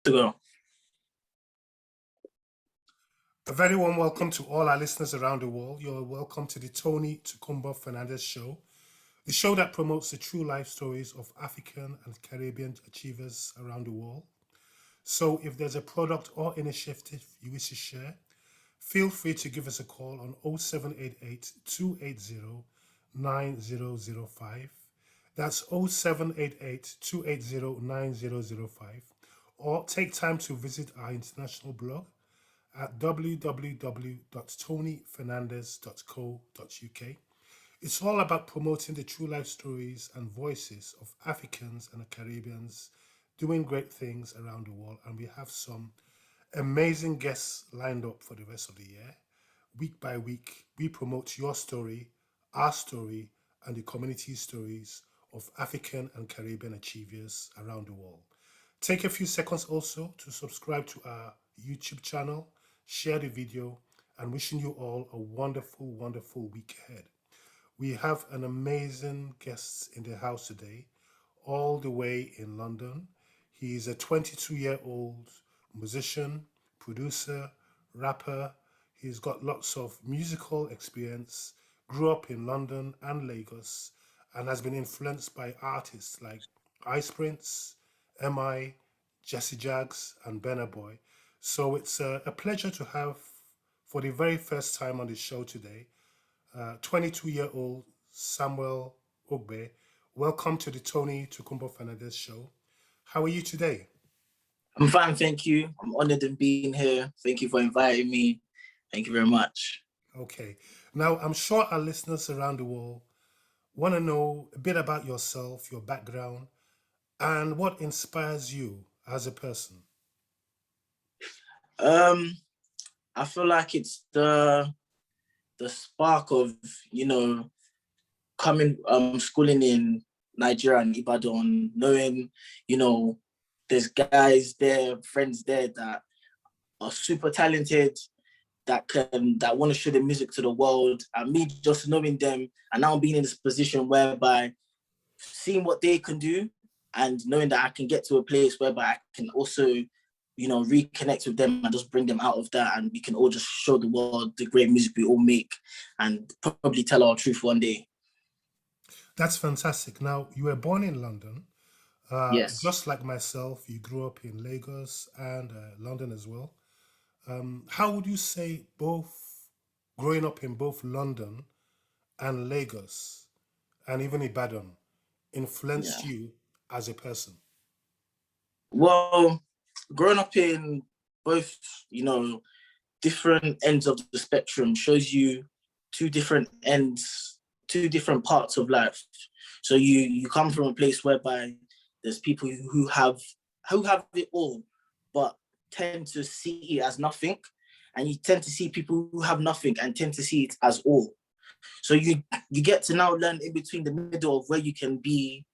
To go. A very warm welcome to all our listeners around the world. You're welcome to the Tokunbo Fernandez show, the show that promotes the true life stories of African and Caribbean achievers around the world. So if there's a product or initiative you wish to share, feel free to give us a call on 0788 280 9005. That's 0788 280 9005. Or take time to visit our international blog at www.tonyfernandez.co.uk. It's all about promoting the true life stories and voices of Africans and Caribbeans doing great things around the world. And we have some amazing guests lined up for the rest of the year. Week by week, we promote your story, our story, and the community stories of African and Caribbean achievers around the world. Take a few seconds also to subscribe to our YouTube channel, share the video, and wishing you all a wonderful, wonderful week ahead. We have an amazing guest in the house today, all the way in London. He is a 22-year-old musician, producer, rapper. He's got lots of musical experience, grew up in London and Lagos, and has been influenced by artists like Ice Prince, MI, Jesse Jaggs, and Benner Boy. So it's a pleasure to have, for the very first time on the show today, 22-year-old Samuel Ogbe. Welcome to the Tony Tokunbo Fernandez show. How are you today? I'm fine, thank you. I'm honored in being here. Thank you for inviting me. Thank you very much. Okay. Now, I'm sure our listeners around the world want to know a bit about yourself, your background, and what inspires you as a person. Um, I feel like it's the spark of, coming schooling in Nigeria and Ibadan, knowing, there's guys there, friends there that are super talented, that want to show the music to the world, and me just knowing them and now being in this position whereby seeing what they can do and knowing that I can get to a place whereby I can also, reconnect with them and just bring them out of that, and we can all just show the world the great music we all make and probably tell our truth one day. That's fantastic. Now, you were born in London. Yes. Just like myself, you grew up in Lagos and London as well. How would you say both growing up in both London and Lagos and even Ibadan influenced Yeah. you as a person? Well, growing up in both, different ends of the spectrum shows you two different ends, two different parts of life. So you come from a place whereby there's people who have it all, but tend to see it as nothing, and you tend to see people who have nothing and tend to see it as all. So you get to now learn in between the middle of where you can be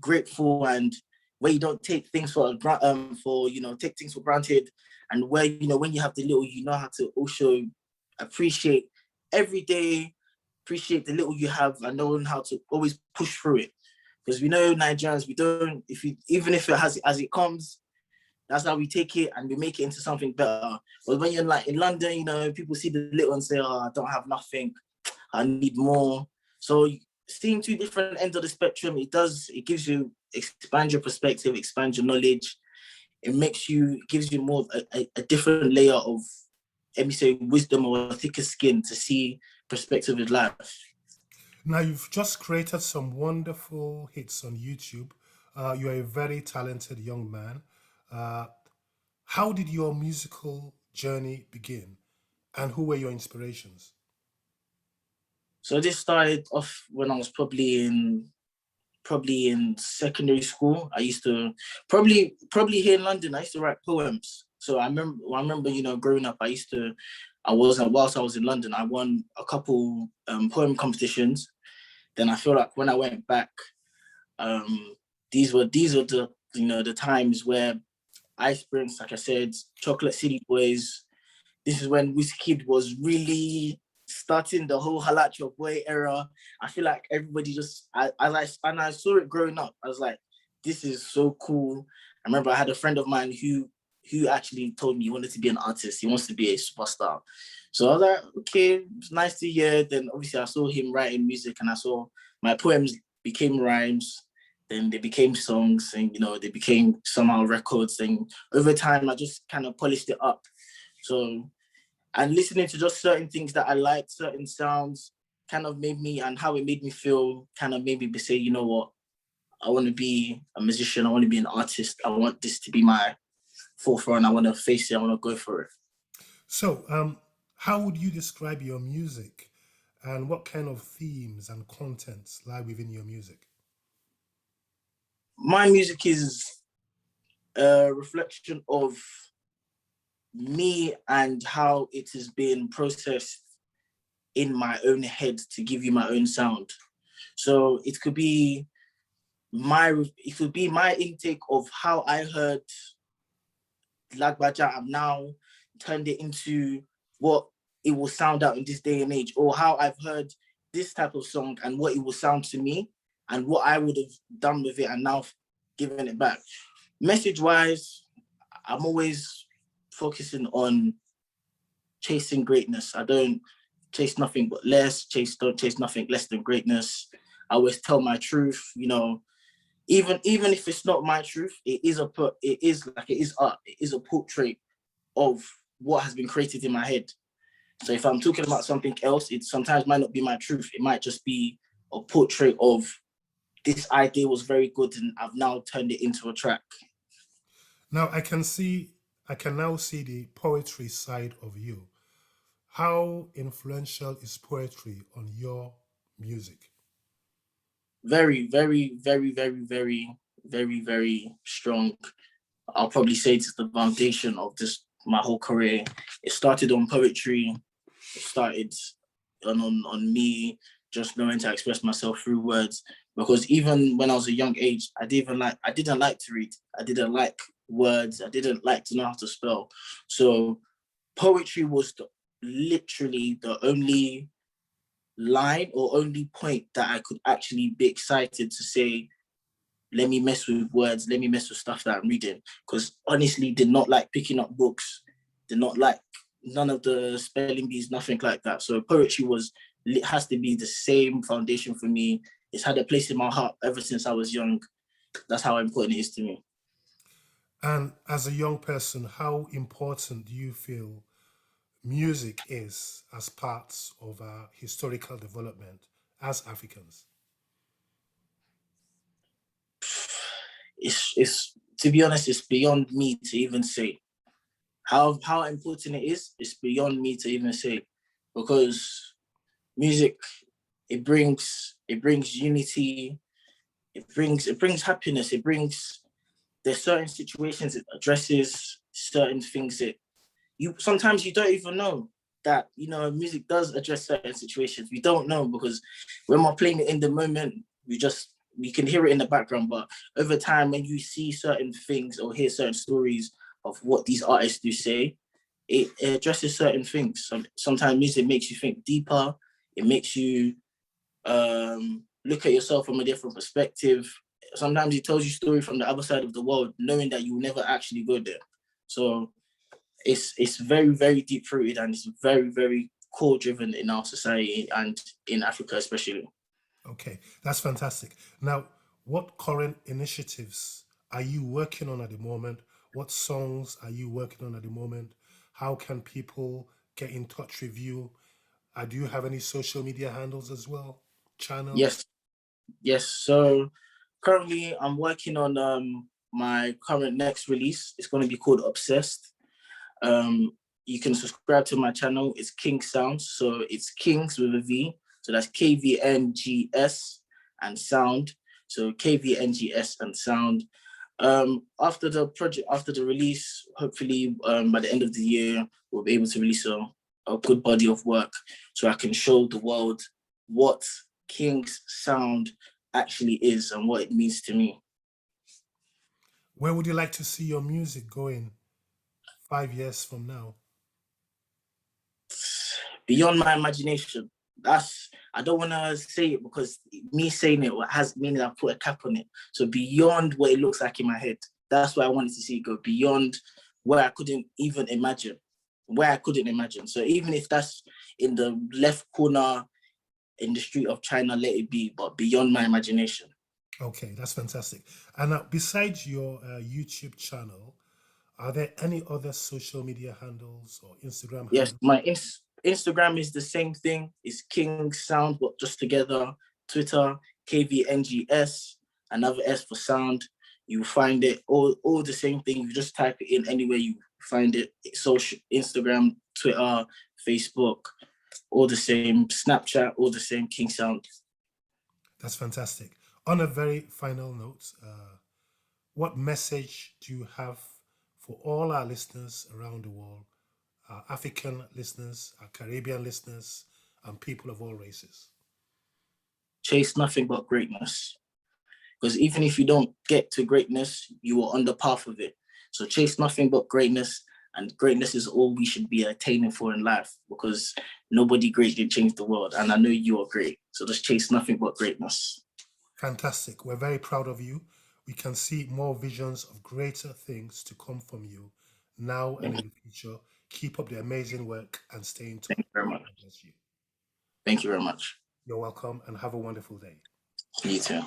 grateful and where you don't take things take things for granted, and where when you have the little, you know how to also appreciate every day, appreciate the little you have, and knowing how to always push through it. Because we know Nigerians, we don't, even if it has as it comes, that's how we take it and we make it into something better. But when you're like in London, people see the little and say, oh, I don't have nothing, I need more. So seeing two different ends of the spectrum, it gives you, expand your perspective, expand your knowledge. It gives you more of a different layer of, let me say, wisdom, or a thicker skin to see perspective of life. Now, you've just created some wonderful hits on YouTube. You're a very talented young man. Uh, how did your musical journey begin, and who were your inspirations? So this started off when I was probably in secondary school. I used to probably here in London, I used to write poems. So I remember, growing up, whilst I was in London, I won a couple poem competitions. Then I feel like when I went back, um, these were the times where Ice Prince, like I said, Chocolate City Boys. This is when Wizkid was really starting the whole Halacho Boy era. I feel like everybody just, I saw it growing up, I was like, this is so cool. I remember I had a friend of mine who who actually told me he wanted to be an artist. He wants to be a superstar. So I was like, okay, it's nice to hear. Then obviously I saw him writing music, and I saw my poems became rhymes. Then they became songs, and they became somehow records. And over time, I just kind of polished it up. So, and listening to just certain things that I liked, certain sounds, kind of made me, and how it made me feel, kind of made me say, you know what, I want to be a musician. I want to be an artist. I want this to be my forefront. I want to face it. I want to go for it. So, how would you describe your music, and what kind of themes and contents lie within your music? My music is a reflection of me and how it has been processed in my own head to give you my own sound. So it could be my intake of how I heard Lagbaja. I've now turned it into what it will sound out in this day and age, or how I've heard this type of song and what it will sound to me and what I would have done with it and now given it back. Message wise, I'm always focusing on chasing greatness. I don't chase nothing but less, don't chase nothing less than greatness. I always tell my truth, even if it's not my truth, it is art. It is a portrait of what has been created in my head. So if I'm talking about something else, it sometimes might not be my truth. It might just be a portrait of this idea was very good and I've now turned it into a track. Now I can now see the poetry side of you. How influential is poetry on your music? Very, very, very, very, very, very, very strong. I'll probably say it's the foundation of this my whole career. It started on poetry. It started on me just knowing to express myself through words. Because even when I was a young age, I didn't like to read. I didn't like words. I didn't like to know how to spell. So poetry was literally the only line or only point that I could actually be excited to say, let me mess with words, let me mess with stuff that I'm reading. Because honestly, did not like picking up books, did not like none of the spelling bees, nothing like that. So poetry has to be the same foundation for me. It's had a place in my heart ever since I was young. That's how important it is to me. And as a young person, how important do you feel music is as parts of our historical development as Africans? It's to be honest, it's beyond me to even say. How important it is, it's beyond me to even say. Because music, it brings unity, it brings happiness, there's certain situations it addresses, certain things that you sometimes you don't even know that music does address certain situations. We don't know because when we're playing it in the moment, we can hear it in the background, but over time when you see certain things or hear certain stories of what these artists do say, it addresses certain things. Sometimes music makes you think deeper. It makes you look at yourself from a different perspective. Sometimes it tells you story from the other side of the world, knowing that you will never actually go there. So it's very, very deep rooted, and it's very, very core driven in our society and in Africa especially. Okay, that's fantastic. Now, what current initiatives are you working on at the moment? What songs are you working on at the moment? How can people get in touch with you? Do you have any social media handles as well? Channels? Yes, yes. So currently I'm working on my current next release. It's going to be called Obsessed. Um, you can subscribe to my channel. It's King Sounds. So it's Kings with a V. So that's KVNGS and Sound. So KVNGS and Sound. After the release, hopefully by the end of the year, we'll be able to release a good body of work so I can show the world what King's Sound actually is and what it means to me. Where would you like to see your music going 5 years from now? Beyond my imagination. I don't want to say it because me saying it has meaning I put a cap on it. So beyond what it looks like in my head, that's why I wanted to see it go beyond where I couldn't even imagine. So even if that's in the left corner in the street of China, let it be, but beyond my imagination. Okay, that's fantastic. And besides your YouTube channel, are there any other social media handles or Instagram Yes, handles? my Instagram is the same thing. It's King Sound, but just together. Twitter, KVNGS, another S for sound. You find it all the same thing. You just type it in anywhere you find it. Social, Instagram, Twitter, Facebook, all the same. Snapchat, all the same. King Sound. That's fantastic. On a very final note, what message do you have for all our listeners around the world, our African listeners, our Caribbean listeners, and people of all races? Chase nothing but greatness. Because even if you don't get to greatness, you are on the path of it. So chase nothing but greatness, and greatness is all we should be attaining for in life, because nobody great can change the world. And I know you are great. So just chase nothing but greatness. Fantastic. We're very proud of you. We can see more visions of greater things to come from you now and Thank in you. the future. Keep up the amazing work and stay in touch. Thank you very much. God bless you. Thank you very much. You're welcome and have a wonderful day. You too.